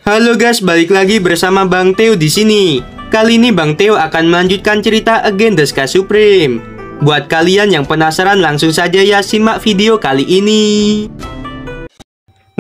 Halo guys, balik lagi bersama Bang Theo di sini. Kali ini Bang Theo akan melanjutkan cerita Again the Sky Supreme. Buat kalian yang penasaran, langsung saja ya simak video kali ini.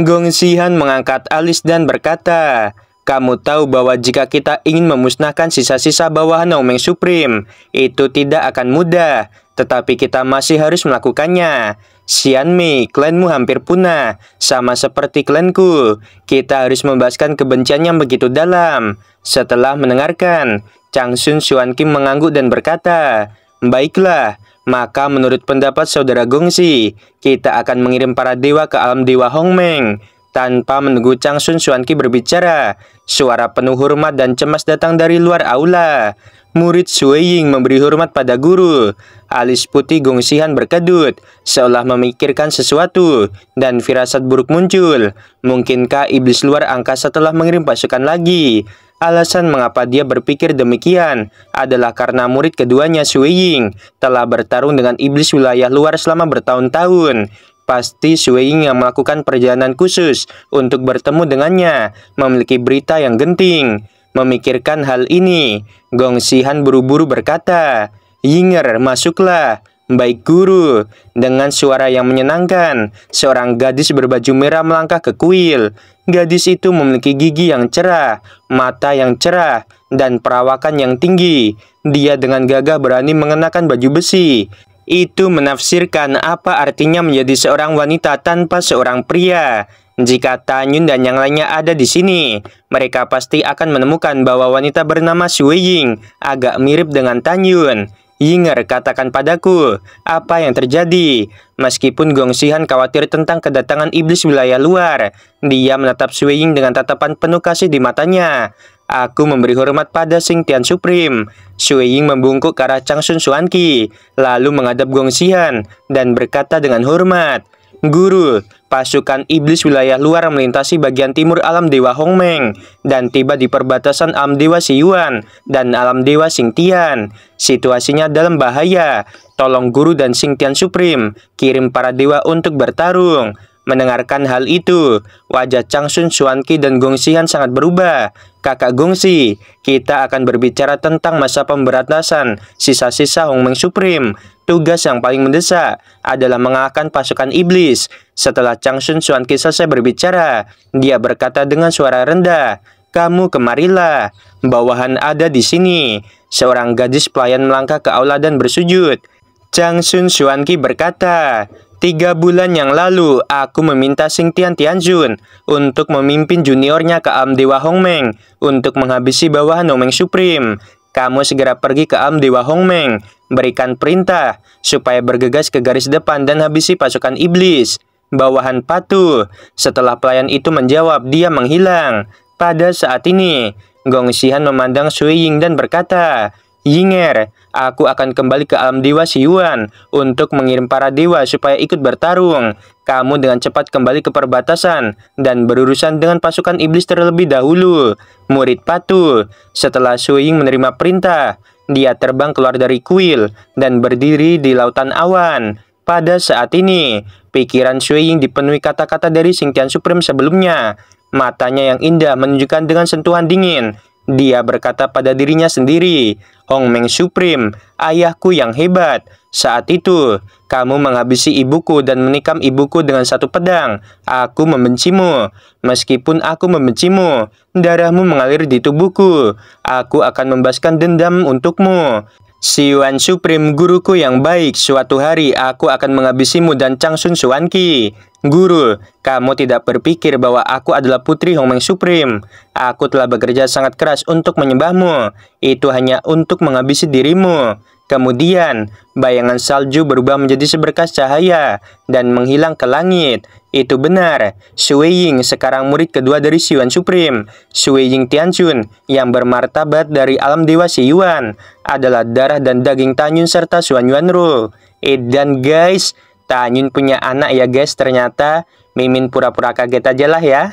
Gong Xihan mengangkat alis dan berkata, "Kamu tahu bahwa jika kita ingin memusnahkan sisa-sisa bawahan Naomeng Supreme, itu tidak akan mudah, tetapi kita masih harus melakukannya. Xianmei, klanmu hampir punah, sama seperti klanku. Kita harus membahaskan kebencian yang begitu dalam." Setelah mendengarkan, Changsun Xuanqi mengangguk dan berkata, "Baiklah, maka menurut pendapat saudara Gongxi, kita akan mengirim para dewa ke alam dewa Hongmeng." Tanpa menunggu Changsun Xuanqi berbicara, suara penuh hormat dan cemas datang dari luar aula. Murid Sui Ying memberi hormat pada guru. Alis putih Gong Xihan berkedut, seolah memikirkan sesuatu, dan firasat buruk muncul. Mungkinkah iblis luar angkasa telah mengirim pasukan lagi? Alasan mengapa dia berpikir demikian adalah karena murid keduanya Sui Ying telah bertarung dengan iblis wilayah luar selama bertahun-tahun. Pasti Sui Ying yang melakukan perjalanan khusus untuk bertemu dengannya memiliki berita yang genting. Memikirkan hal ini, Gong Xihan buru-buru berkata, "Yinger, masuklah." "Baik guru." Dengan suara yang menyenangkan, seorang gadis berbaju merah melangkah ke kuil. Gadis itu memiliki gigi yang cerah, mata yang cerah, dan perawakan yang tinggi. Dia dengan gagah berani mengenakan baju besi. Itu menafsirkan apa artinya menjadi seorang wanita tanpa seorang pria. Jika Tanyun dan yang lainnya ada di sini, mereka pasti akan menemukan bahwa wanita bernama Sui Ying agak mirip dengan Tanyun. "Yinger, katakan padaku, apa yang terjadi?" Meskipun Gong Xihan khawatir tentang kedatangan iblis wilayah luar, dia menatap Sui Ying dengan tatapan penuh kasih di matanya. "Aku memberi hormat pada Xingtian Supreme." Sui Ying membungkuk ke arah Changsun Xuanqi, lalu menghadap Gong Xihan dan berkata dengan hormat, "Guru, pasukan iblis wilayah luar melintasi bagian timur alam dewa Hongmeng dan tiba di perbatasan alam dewa Xiyuan dan alam dewa Xingtian. Situasinya dalam bahaya. Tolong guru dan Xingtian Supreme kirim para dewa untuk bertarung." Mendengarkan hal itu, wajah Changsun Xuanqi dan Gong Xihan sangat berubah. "Kakak Gongxi, kita akan berbicara tentang masa pemberantasan sisa-sisa Hongmeng Supreme. Tugas yang paling mendesak adalah mengalahkan pasukan iblis." Setelah Changsun Xuanqi selesai berbicara, dia berkata dengan suara rendah, "Kamu kemarilah, bawahan ada di sini." Seorang gadis pelayan melangkah ke aula dan bersujud. Changsun Xuanqi berkata, "3 bulan yang lalu, aku meminta Xingtian Tianjun untuk memimpin juniornya ke alam dewa Hongmeng untuk menghabisi bawahan Hongmeng Supreme. Kamu segera pergi ke alam dewa Hongmeng, berikan perintah supaya bergegas ke garis depan dan habisi pasukan iblis." Bawahan patuh. Setelah pelayan itu menjawab, dia menghilang. Pada saat ini, Gong Xihan memandang Sui Ying dan berkata, "Yinger, aku akan kembali ke alam dewa Xiyuan untuk mengirim para dewa supaya ikut bertarung. Kamu dengan cepat kembali ke perbatasan dan berurusan dengan pasukan iblis terlebih dahulu." Murid patuh. Setelah Sui Ying menerima perintah, dia terbang keluar dari kuil dan berdiri di lautan awan. Pada saat ini, pikiran Sui Ying dipenuhi kata-kata dari Xingtian Supreme sebelumnya. Matanya yang indah menunjukkan dengan sentuhan dingin. Dia berkata pada dirinya sendiri, "Hongmeng Supreme, ayahku yang hebat. Saat itu, kamu menghabisi ibuku dan menikam ibuku dengan satu pedang. Aku membencimu. Meskipun aku membencimu, darahmu mengalir di tubuhku. Aku akan membaskan dendam untukmu. Xiyuan Supreme, guruku yang baik, suatu hari aku akan menghabisimu dan Changsun Xuanqi." "Guru, kamu tidak berpikir bahwa aku adalah putri Hongmeng Supreme. Aku telah bekerja sangat keras untuk menyembahmu. Itu hanya untuk menghabisi dirimu." Kemudian, bayangan salju berubah menjadi seberkas cahaya dan menghilang ke langit. Itu benar, Sui Ying sekarang murid kedua dari Xiyuan Supreme. Sui Ying Tianjun yang bermartabat dari alam dewa Xiyuan adalah darah dan daging Tanyun serta Xuan Yuanru. Dan guys, Tanyun punya anak ya guys ternyata. Mimin pura-pura kaget aja lah ya.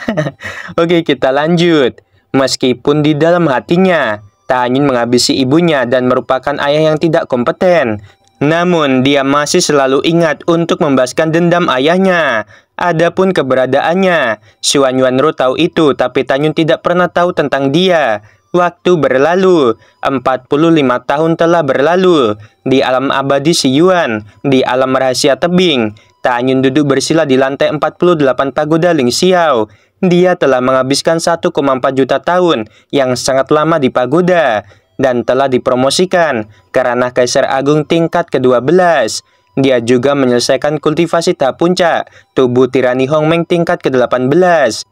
Oke, kita lanjut. Meskipun di dalam hatinya, Tanyun menghabisi ibunya dan merupakan ayah yang tidak kompeten, namun dia masih selalu ingat untuk membaskan dendam ayahnya. Adapun keberadaannya, Xuan Yuanru tahu itu, tapi Tanyun tidak pernah tahu tentang dia. Waktu berlalu, 45 tahun telah berlalu. Di alam abadi Si Yuan, di alam rahasia tebing, Tanyun duduk bersila di lantai 48 pagoda Ling Xiao. Dia telah menghabiskan 1,4 juta tahun yang sangat lama di pagoda dan telah dipromosikan ke ranah Kaisar Agung tingkat ke-12. Dia juga menyelesaikan kultivasi tahap puncak tubuh tirani Hongmeng tingkat ke-18.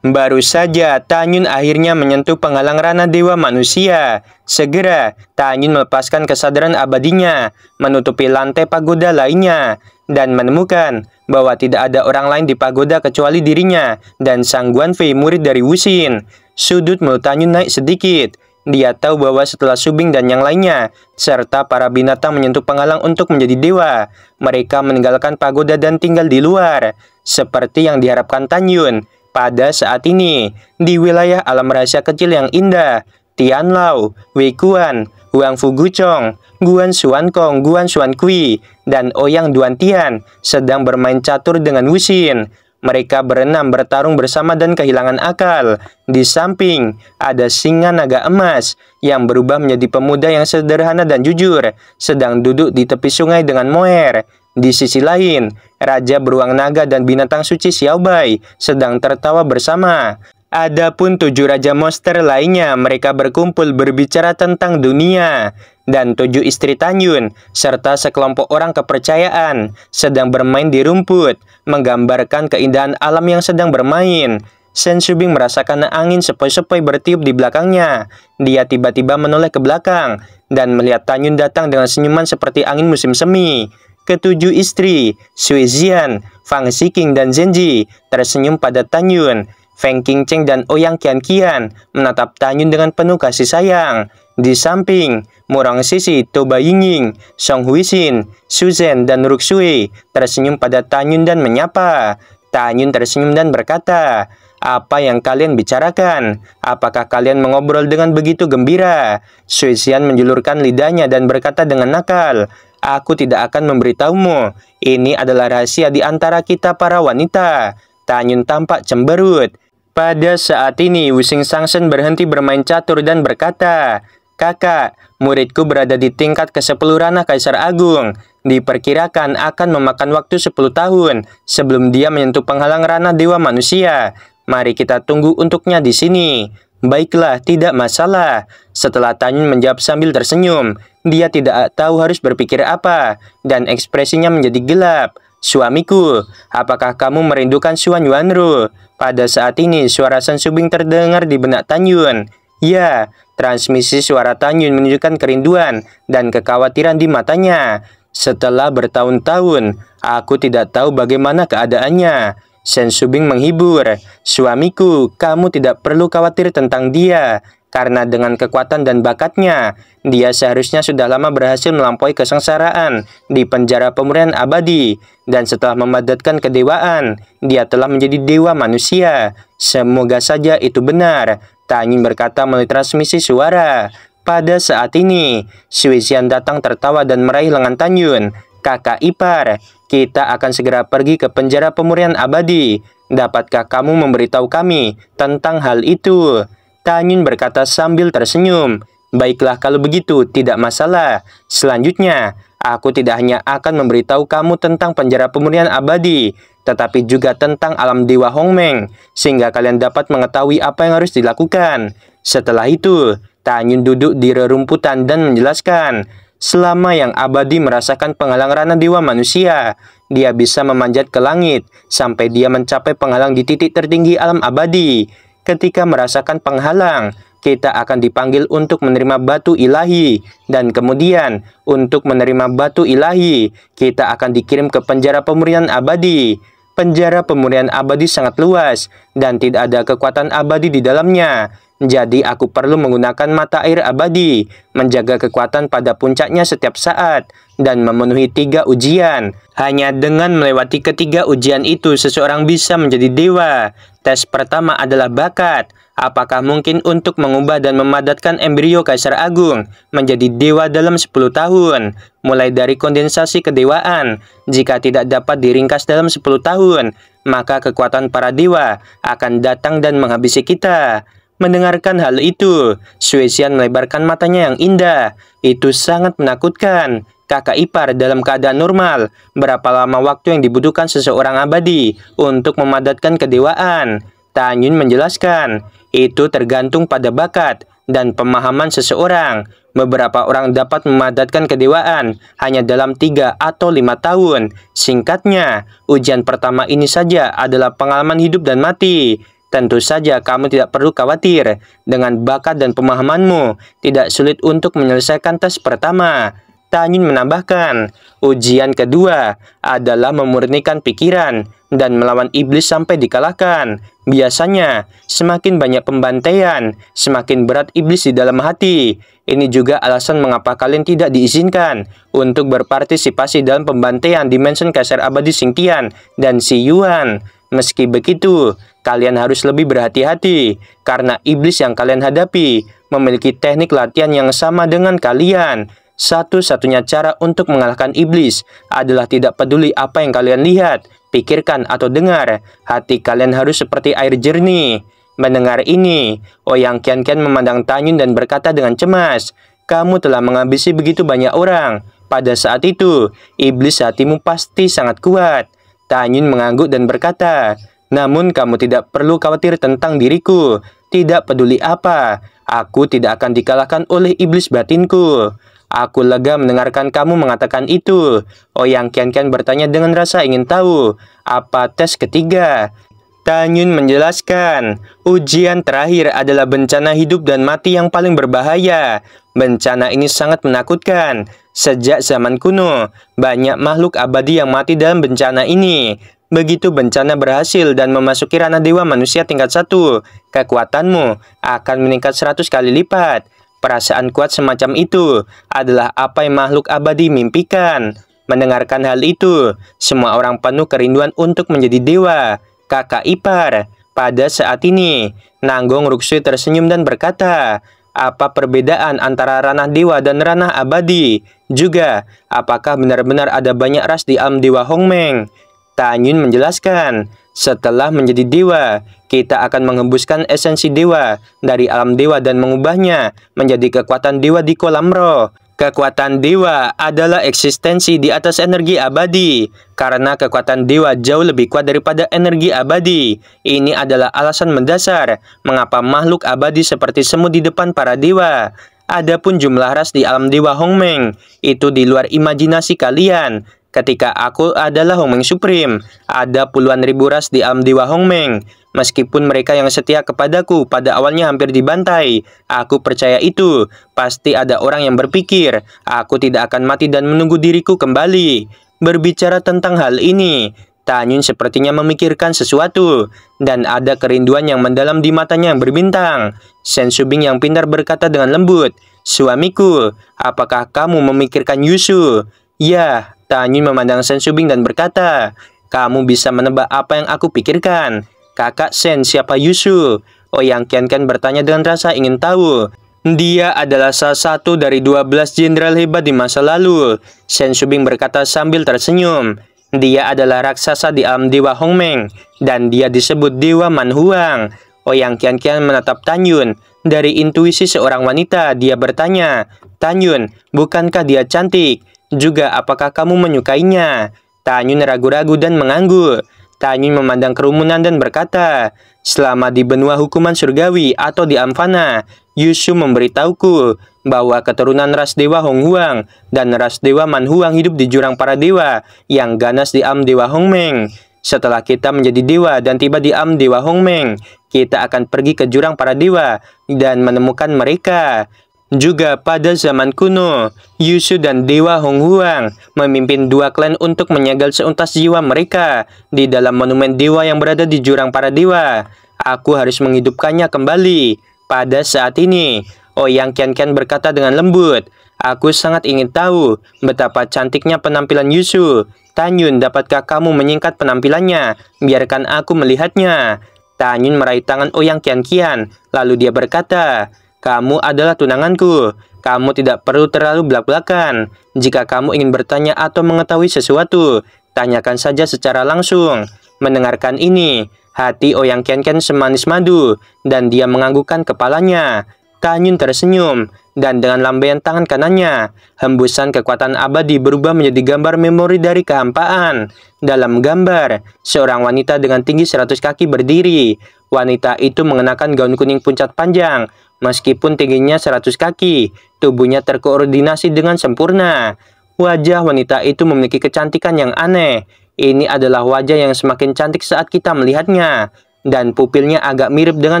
Baru saja Tanyun akhirnya menyentuh penghalang ranah dewa manusia. Segera Tanyun melepaskan kesadaran abadinya, menutupi lantai pagoda lainnya, dan menemukan bahwa tidak ada orang lain di pagoda kecuali dirinya dan Sang Guanfei, murid dari Wuxin. Sudut mulut Tanyun naik sedikit. Dia tahu bahwa setelah Subing dan yang lainnya, serta para binatang menyentuh penghalang untuk menjadi dewa, mereka meninggalkan pagoda dan tinggal di luar, seperti yang diharapkan Tanyun. Pada saat ini, di wilayah alam rahasia kecil yang indah, Tianlao, Weikuan, Huang Fuguchong, Guan Xuankong, Guan Xuankui, dan Ouyang Duantian sedang bermain catur dengan Wuxin. Mereka berenam bertarung bersama dan kehilangan akal. Di samping, ada singa naga emas yang berubah menjadi pemuda yang sederhana dan jujur, sedang duduk di tepi sungai dengan Moer. Di sisi lain, Raja Beruang Naga dan binatang suci Xiaobai sedang tertawa bersama. Adapun 7 raja monster lainnya, mereka berkumpul berbicara tentang dunia. Dan 7 istri Tanyun, serta sekelompok orang kepercayaan, sedang bermain di rumput, menggambarkan keindahan alam yang sedang bermain. Shen Subing merasakan angin sepoi-sepoi bertiup di belakangnya. Dia tiba-tiba menoleh ke belakang, dan melihat Tanyun datang dengan senyuman seperti angin musim semi. Ketujuh istri, Sui Zian, Fang Xiqing, dan Zenji, tersenyum pada Tanyun. Feng Qingcheng dan Ouyang Qianqian menatap Tanyun dengan penuh kasih sayang. Di samping, Murong Sisi, Toba Yingying, Song Huixin, Su Zhen, dan Ruk Sui tersenyum pada Tanyun dan menyapa. Tanyun tersenyum dan berkata, "Apa yang kalian bicarakan? Apakah kalian mengobrol dengan begitu gembira?" Sui Zhen menjulurkan lidahnya dan berkata dengan nakal, "Aku tidak akan memberitahumu. Ini adalah rahasia di antara kita para wanita." Tanyun tampak cemberut. Pada saat ini, Wuxing Sangshen berhenti bermain catur dan berkata, "Kakak, muridku berada di tingkat ke-10 ranah Kaisar Agung. Diperkirakan akan memakan waktu 10 tahun sebelum dia menyentuh penghalang ranah dewa manusia. Mari kita tunggu untuknya di sini." "Baiklah, tidak masalah." Setelah Tanyun menjawab sambil tersenyum, dia tidak tahu harus berpikir apa, dan ekspresinya menjadi gelap. "Suamiku, apakah kamu merindukan Xuan Yuanru?" Pada saat ini, suara Shen Subing terdengar di benak Tanyun. Ya, transmisi suara Tanyun menunjukkan kerinduan dan kekhawatiran di matanya. "Setelah bertahun-tahun, aku tidak tahu bagaimana keadaannya." Shen Subing menghibur. "Suamiku, kamu tidak perlu khawatir tentang dia. Karena dengan kekuatan dan bakatnya, dia seharusnya sudah lama berhasil melampaui kesengsaraan di penjara pemurian abadi. Dan setelah memadatkan kedewaan, dia telah menjadi dewa manusia. Semoga saja itu benar." Tanyun berkata melalui transmisi suara. Pada saat ini, Sui Zian datang tertawa dan meraih lengan Tanyun. "Kakak ipar, kita akan segera pergi ke penjara pemurian abadi. Dapatkah kamu memberitahu kami tentang hal itu?" Tanyun berkata sambil tersenyum. "Baiklah kalau begitu, tidak masalah. Selanjutnya, aku tidak hanya akan memberitahu kamu tentang penjara pemurian abadi, tetapi juga tentang alam dewa Hongmeng, sehingga kalian dapat mengetahui apa yang harus dilakukan." Setelah itu, Tanyun duduk di rerumputan dan menjelaskan, selama yang abadi merasakan penghalang ranah dewa manusia, dia bisa memanjat ke langit sampai dia mencapai penghalang di titik tertinggi alam abadi. Ketika merasakan penghalang, kita akan dipanggil untuk menerima batu ilahi, dan kemudian untuk menerima batu ilahi, kita akan dikirim ke penjara pemurian abadi. Penjara pemurian abadi sangat luas, dan tidak ada kekuatan abadi di dalamnya. Jadi aku perlu menggunakan mata air abadi, menjaga kekuatan pada puncaknya setiap saat, dan memenuhi 3 ujian. Hanya dengan melewati ketiga ujian itu, seseorang bisa menjadi dewa. Tes pertama adalah bakat. Apakah mungkin untuk mengubah dan memadatkan embrio Kaisar Agung menjadi dewa dalam 10 tahun? Mulai dari kondensasi kedewaan. Jika tidak dapat diringkas dalam 10 tahun, maka kekuatan para dewa akan datang dan menghabisi kita. Mendengarkan hal itu, Suesian melebarkan matanya yang indah. Itu sangat menakutkan. Kakak ipar dalam keadaan normal, berapa lama waktu yang dibutuhkan seseorang abadi untuk memadatkan kedewaan? Tanyun menjelaskan, itu tergantung pada bakat dan pemahaman seseorang. Beberapa orang dapat memadatkan kedewaan hanya dalam 3 atau 5 tahun. Singkatnya, ujian pertama ini saja adalah pengalaman hidup dan mati. Tentu saja kamu tidak perlu khawatir. Dengan bakat dan pemahamanmu, tidak sulit untuk menyelesaikan tes pertama. Tanyun menambahkan, ujian kedua adalah memurnikan pikiran dan melawan iblis sampai dikalahkan. Biasanya, semakin banyak pembantaian, semakin berat iblis di dalam hati. Ini juga alasan mengapa kalian tidak diizinkan untuk berpartisipasi dalam pembantaian di Mansion Kaisar Abadi Xingtian dan Xi Yuan. Meski begitu, kalian harus lebih berhati-hati karena iblis yang kalian hadapi memiliki teknik latihan yang sama dengan kalian. Satu-satunya cara untuk mengalahkan iblis adalah tidak peduli apa yang kalian lihat, pikirkan, atau dengar. Hati kalian harus seperti air jernih. Mendengar ini, Ouyang Qianqian memandang Tanyun dan berkata dengan cemas, "Kamu telah menghabisi begitu banyak orang. Pada saat itu, iblis hatimu pasti sangat kuat." Tanyun mengangguk dan berkata, "Namun kamu tidak perlu khawatir tentang diriku. Tidak peduli apa, aku tidak akan dikalahkan oleh iblis batinku." Aku lega mendengarkan kamu mengatakan itu. Ouyang Qianqian bertanya dengan rasa ingin tahu, apa tes ketiga? Tanyun menjelaskan, ujian terakhir adalah bencana hidup dan mati yang paling berbahaya. Bencana ini sangat menakutkan. Sejak zaman kuno, banyak makhluk abadi yang mati dalam bencana ini. Begitu bencana berhasil dan memasuki ranah dewa manusia tingkat 1, kekuatanmu akan meningkat 100 kali lipat. Perasaan kuat semacam itu adalah apa yang makhluk abadi mimpikan. Mendengarkan hal itu, semua orang penuh kerinduan untuk menjadi dewa. Kakak ipar, pada saat ini, Nanggong Ruksui tersenyum dan berkata, apa perbedaan antara ranah dewa dan ranah abadi? Juga, apakah benar-benar ada banyak ras di alam dewa Hongmeng? Tanyun menjelaskan, setelah menjadi dewa, kita akan menghembuskan esensi dewa dari alam dewa dan mengubahnya menjadi kekuatan dewa di kolam roh. Kekuatan dewa adalah eksistensi di atas energi abadi. Karena kekuatan dewa jauh lebih kuat daripada energi abadi. Ini adalah alasan mendasar mengapa makhluk abadi seperti semut di depan para dewa. Adapun jumlah ras di alam dewa Hongmeng, itu di luar imajinasi kalian. Ketika aku adalah Hongmeng Supreme, ada puluhan ribu ras di alam dewa Hongmeng. Meskipun mereka yang setia kepadaku pada awalnya hampir dibantai, aku percaya itu. Pasti ada orang yang berpikir, aku tidak akan mati dan menunggu diriku kembali. Berbicara tentang hal ini, Tanyun sepertinya memikirkan sesuatu, dan ada kerinduan yang mendalam di matanya yang berbintang. Shen Shubing yang pintar berkata dengan lembut, "Suamiku, apakah kamu memikirkan Yushu?" "Ya." Tanyun memandang Shen Shubing dan berkata, "Kamu bisa menebak apa yang aku pikirkan." "Kakak Shen, siapa Yushu?" Ouyang Qianqian bertanya dengan rasa ingin tahu. "Dia adalah salah satu dari 12 jenderal hebat di masa lalu." Shen Shubing berkata sambil tersenyum. "Dia adalah raksasa di alam dewa Hongmeng, dan dia disebut Dewa Manhuang." Ouyang Qianqian menatap Tanyun. Dari intuisi seorang wanita, dia bertanya, "Tanyun, bukankah dia cantik? Juga apakah kamu menyukainya?" Tanyun ragu-ragu dan mengangguk. Tanyun memandang kerumunan dan berkata, "Selama di benua hukuman surgawi atau di Amphana, Yushu memberitahuku bahwa keturunan ras dewa Honghuang dan ras dewa Manhuang hidup di jurang para dewa yang ganas di alam dewa Hongmeng. Setelah kita menjadi dewa dan tiba di alam dewa Hongmeng, kita akan pergi ke jurang para dewa dan menemukan mereka." Juga pada zaman kuno, Yushu dan Dewa Honghuang memimpin 2 klan untuk menyegel seuntas jiwa mereka di dalam monumen dewa yang berada di jurang para dewa. Aku harus menghidupkannya kembali. Pada saat ini, Ouyang Qianqian berkata dengan lembut, Aku sangat ingin tahu betapa cantiknya penampilan Yusu. Tanyun, dapatkah kamu menyingkat penampilannya? Biarkan aku melihatnya. Tanyun meraih tangan Ouyang Qianqian, lalu dia berkata, kamu adalah tunanganku. Kamu tidak perlu terlalu belak-belakan. Jika kamu ingin bertanya atau mengetahui sesuatu, tanyakan saja secara langsung. Mendengarkan ini, hati Ouyang Qianqian semanis madu, dan dia menganggukkan kepalanya. Tanyun tersenyum, dan dengan lambaian tangan kanannya, hembusan kekuatan abadi berubah menjadi gambar memori dari kehampaan. Dalam gambar, seorang wanita dengan tinggi 100 kaki berdiri. Wanita itu mengenakan gaun kuning puncak panjang. Meskipun tingginya 100 kaki, tubuhnya terkoordinasi dengan sempurna. Wajah wanita itu memiliki kecantikan yang aneh. Ini adalah wajah yang semakin cantik saat kita melihatnya. Dan pupilnya agak mirip dengan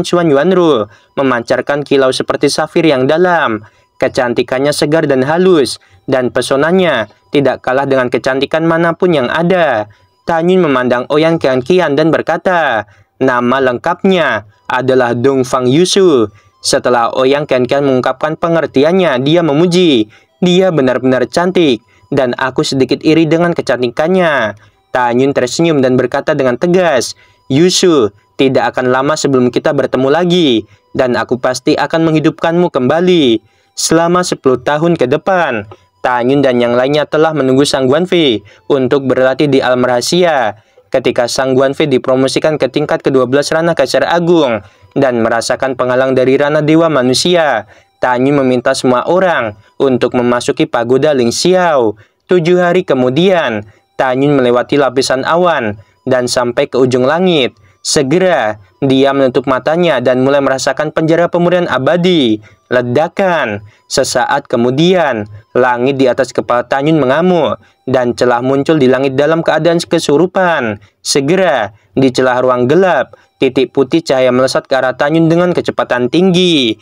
Xuan Yuanru, memancarkan kilau seperti safir yang dalam. Kecantikannya segar dan halus, dan pesonanya tidak kalah dengan kecantikan manapun yang ada. Tanyun memandang Ouyang Qianqian dan berkata, nama lengkapnya adalah Dongfang Yusu. Setelah Ouyang Qianqian mengungkapkan pengertiannya, dia memuji, dia benar-benar cantik, dan aku sedikit iri dengan kecantikannya. Tanyun tersenyum dan berkata dengan tegas, Yusu, tidak akan lama sebelum kita bertemu lagi, dan aku pasti akan menghidupkanmu kembali. Selama 10 tahun ke depan, Tanyun dan yang lainnya telah menunggu Sang Guanfei untuk berlatih di alam rahasia. Ketika Sang Guanfei dipromosikan ke tingkat ke-12 ranah Kaisar Agung dan merasakan penghalang dari ranah Dewa Manusia, Tanyun meminta semua orang untuk memasuki pagoda Ling Xiao. 7 hari kemudian, Tanyun melewati lapisan awan dan sampai ke ujung langit. Segera, dia menutup matanya dan mulai merasakan penjara pemurian abadi. Ledakan. Sesaat kemudian, langit di atas kepala Tanyun mengamuk, dan celah muncul di langit dalam keadaan kesurupan. Segera, di celah ruang gelap, titik putih cahaya melesat ke arah Tanyun dengan kecepatan tinggi.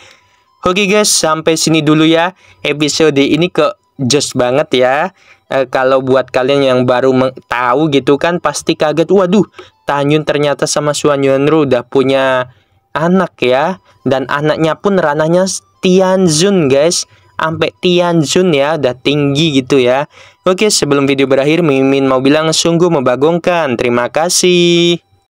Oke guys, sampai sini dulu ya. Episode ini jos banget ya. Kalau buat kalian yang baru tahu gitu kan pasti kaget. Waduh, Tanyun ternyata sama Xuan Yuanru udah punya anak ya. Dan anaknya pun ranahnya Tianzun guys. Sampai Tianzun ya, udah tinggi gitu ya. Oke, sebelum video berakhir, Mimin mau bilang sungguh membagongkan. Terima kasih.